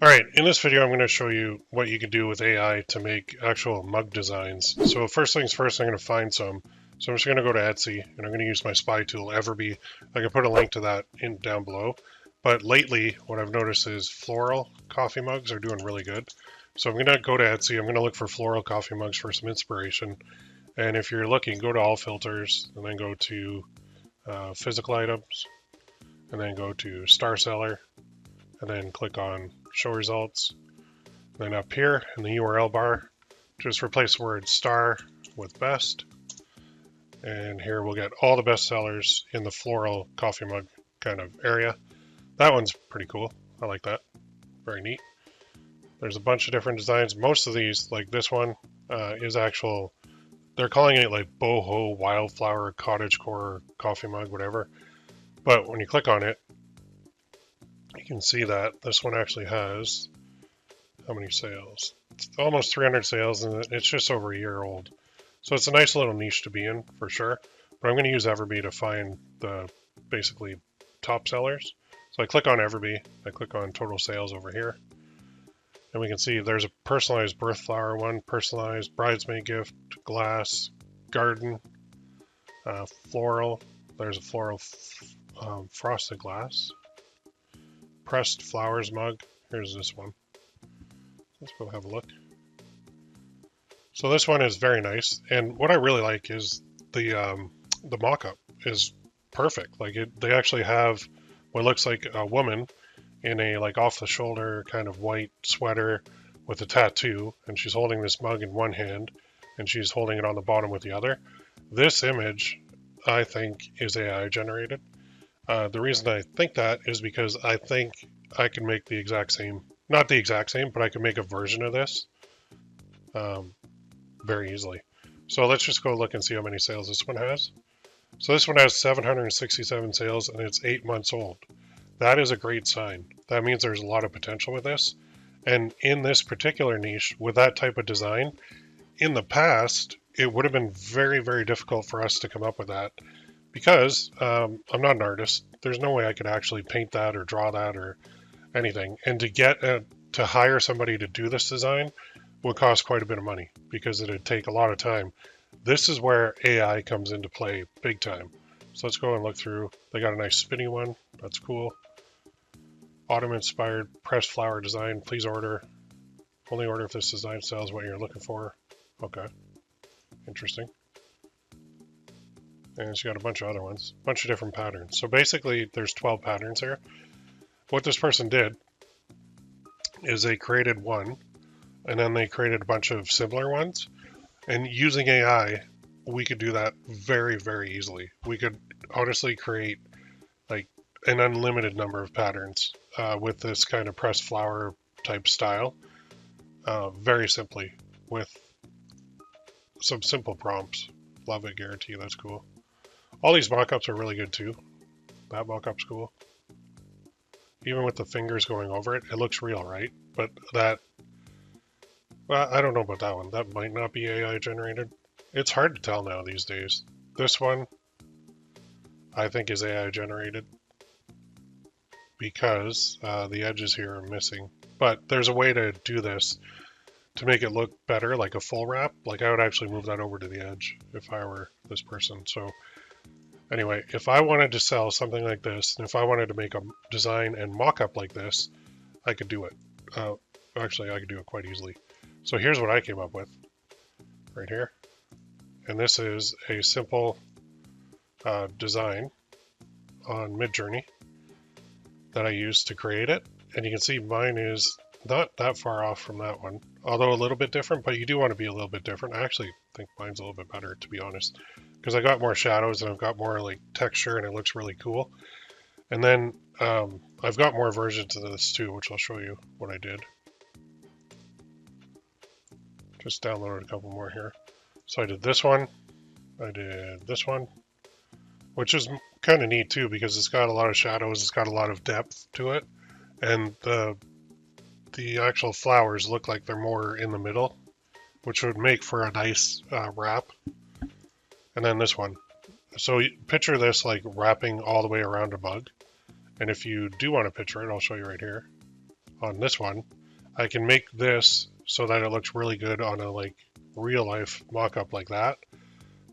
All right, in this video, I'm going to show you what you can do with AI to make actual mug designs. So first things first, I'm going to find some. So I'm just going to go to Etsy, and I'm going to use my spy tool, Everbee. I can put a link to that in down below. But lately, what I've noticed is floral coffee mugs are doing really good. So I'm going to go to Etsy. I'm going to look for floral coffee mugs for some inspiration. And if you're looking, go to All Filters, and then go to Physical Items, and then go to Star Seller, and then click on Show Results. Then up here in the URL bar, just replace the word star with best. And here we'll get all the best sellers in the floral coffee mug kind of area. That one's pretty cool. I like that. Very neat. There's a bunch of different designs. Most of these, like this one, is actual, they're calling it like boho, wildflower, cottagecore, coffee mug, whatever. But when you click on it, you can see that this one actually has how many sales? It's almost 300 sales, and it's just over a year old. So it's a nice little niche to be in for sure. But I'm going to use Everbee to find the basically top sellers. So I click on Everbee, I click on total sales over here, and we can see there's a personalized birth flower one, personalized bridesmaid gift, glass, garden, floral. There's a floral frosted glass, pressed flowers mug. Here's this one. Let's go have a look. So this one is very nice, and what I really like is the mock-up is perfect. Like they actually have what looks like a woman in a like off-the-shoulder kind of white sweater with a tattoo, and she's holding this mug in one hand, and she's holding it on the bottom with the other. This image, I think, is AI generated. The reason I think that is because I think I can make the exact same, not the exact same, but I can make a version of this very easily. So let's just go look and see how many sales this one has. So this one has 767 sales, and it's 8 months old. That is a great sign. That means there's a lot of potential with this. And in this particular niche, with that type of design, in the past, it would have been very, very difficult for us to come up with that because I'm not an artist. There's no way I could actually paint that or draw that or anything. And to hire somebody to do this design would cost quite a bit of money because it'd take a lot of time. This is where AI comes into play big time. So let's go and look through. They got a nice spinny one. That's cool. Autumn inspired pressed flower design. Please order. Only order if this design sells what you're looking for. Okay. Interesting. And it's got a bunch of other ones. A bunch of different patterns. So basically there's 12 patterns here. What this person did is they created one, and then they created a bunch of similar ones. And using AI, we could do that very, very easily. We could honestly create like an unlimited number of patterns with this kind of pressed flower type style, very simply with some simple prompts. Love it, guarantee. That's cool. All these mock-ups are really good too. That mock-up's cool. Even with the fingers going over it, it looks real, right? But that, well, I don't know about that one. That might not be AI generated. It's hard to tell now these days. This one, I think, is AI generated because the edges here are missing. But there's a way to do this to make it look better, like a full wrap. Like I would actually move that over to the edge if I were this person. So anyway, if I wanted to sell something like this, and if I wanted to make a design and mock-up like this, I could do it. Actually, I could do it quite easily. So here's what I came up with right here. And this is a simple design on Midjourney that I used to create it. And you can see mine is not that far off from that one, although a little bit different, but you do want to be a little bit different. I actually think mine's a little bit better, to be honest, because I got more shadows and I've got more like texture and it looks really cool. And then I've got more versions of this too, which I'll show you what I did. Just downloaded a couple more here. So I did this one, I did this one, which is kind of neat too because it's got a lot of shadows, it's got a lot of depth to it, and the actual flowers look like they're more in the middle, which would make for a nice wrap. And then this one. So picture this like wrapping all the way around a mug. And if you do want to picture it, I'll show you right here. on this one, I can make this so that it looks really good on a like real life mock-up like that,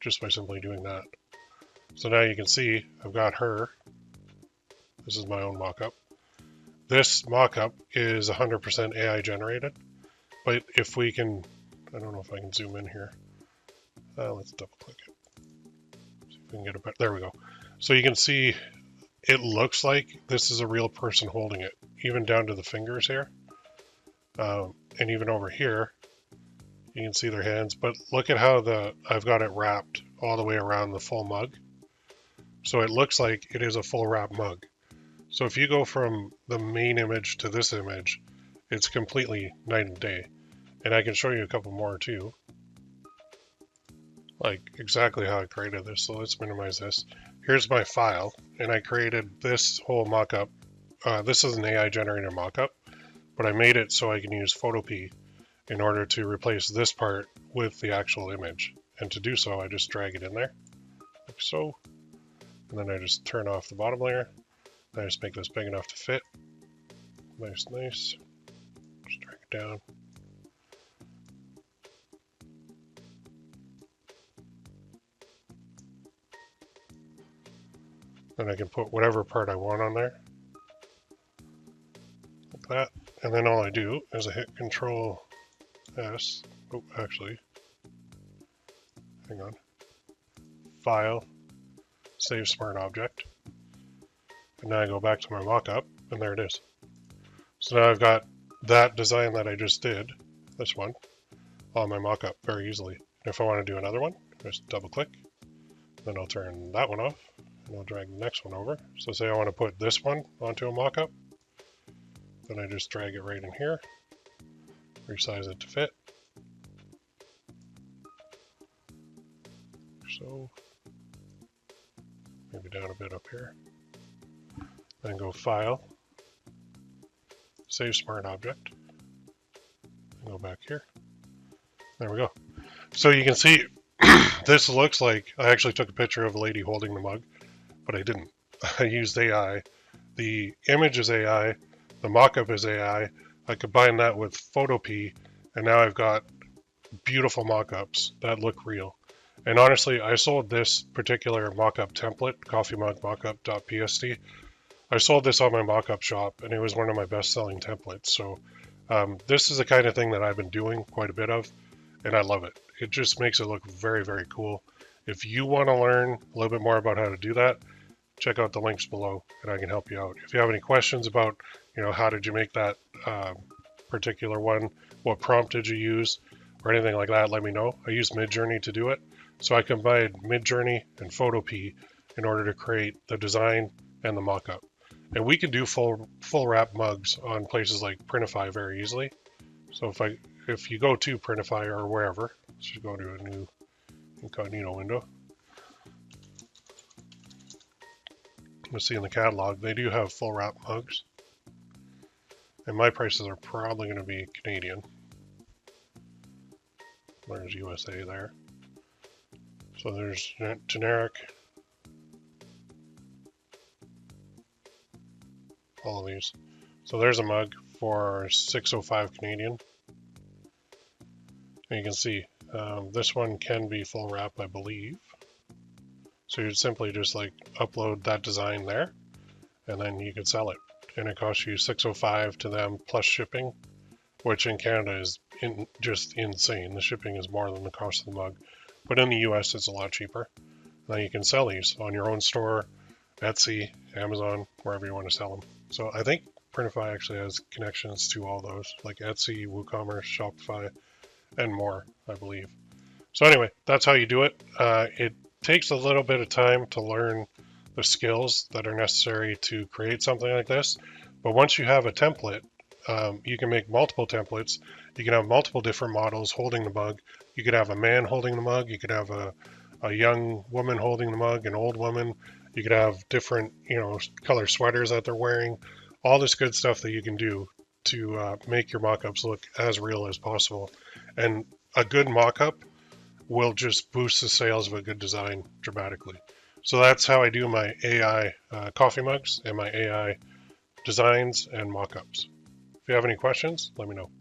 just by simply doing that. So now you can see I've got her. This is my own mock-up. This mock-up is 100% AI generated, but if we can, I don't know if I can zoom in here. Let's double click it. See if we can get it better. There we go. So you can see it looks like this is a real person holding it, even down to the fingers here. And even over here, you can see their hands, but look at how I've got it wrapped all the way around the full mug. So it looks like it is a full wrap mug. So if you go from the main image to this image, it's completely night and day. And I can show you a couple more too, like exactly how I created this. So let's minimize this. Here's my file, and I created this whole mockup. This is an AI generated mockup, but I made it so I can use Photopea in order to replace this part with the actual image. And to do so, I just drag it in there, like so. And then I just turn off the bottom layer. I just make this big enough to fit. Nice, nice. Just drag it down. Then I can put whatever part I want on there. Like that. And then all I do is I hit Control S. Oh, actually. Hang on. File. Save Smart Object. And now I go back to my mockup, and there it is. So now I've got that design that I just did, this one, on my mockup very easily. And if I want to do another one, just double click. Then I'll turn that one off, and I'll drag the next one over. So say I want to put this one onto a mockup, then I just drag it right in here, resize it to fit. So maybe down a bit up here. Then go File, Save Smart Object, and go back here. There we go. So you can see this looks like I actually took a picture of a lady holding the mug, but I didn't. I used AI. The image is AI, the mockup is AI. I combine that with Photopea, and now I've got beautiful mockups that look real. And honestly, I sold this particular mockup template, coffee mug mockup.pst. I sold this on my mockup shop, and it was one of my best-selling templates. So this is the kind of thing that I've been doing quite a bit of, and I love it. It just makes it look very, very cool. If you want to learn a little bit more about how to do that, check out the links below, and I can help you out. If you have any questions about, how did you make that particular one, what prompt did you use, or anything like that, let me know. I used Midjourney to do it, so I combined Midjourney and Photopea in order to create the design and the mockup. And we can do full wrap mugs on places like Printify very easily. So if you go to Printify or wherever, let's just go to a new incognito window. You'll see in the catalog, they do have full wrap mugs. And my prices are probably going to be Canadian. There's USA there. So there's generic. All of these. So there's a mug for $6.05 Canadian. And you can see this one can be full wrap, I believe. So you'd simply just like upload that design there, and then you could sell it. And it costs you $6.05 to them plus shipping, which in Canada is just insane. The shipping is more than the cost of the mug. But in the US, it's a lot cheaper. Now you can sell these on your own store, Etsy, Amazon, wherever you want to sell them. So I think Printify actually has connections to all those, like Etsy, WooCommerce, Shopify, and more, I believe. So anyway, that's how you do it. It takes a little bit of time to learn the skills that are necessary to create something like this. But once you have a template, you can make multiple templates. You can have multiple different models holding the mug. You could have a man holding the mug. You could have a young woman holding the mug, an old woman. You could have different, color sweaters that they're wearing. All this good stuff that you can do to make your mockups look as real as possible. And a good mockup will just boost the sales of a good design dramatically. So that's how I do my AI coffee mugs and my AI designs and mockups. If you have any questions, let me know.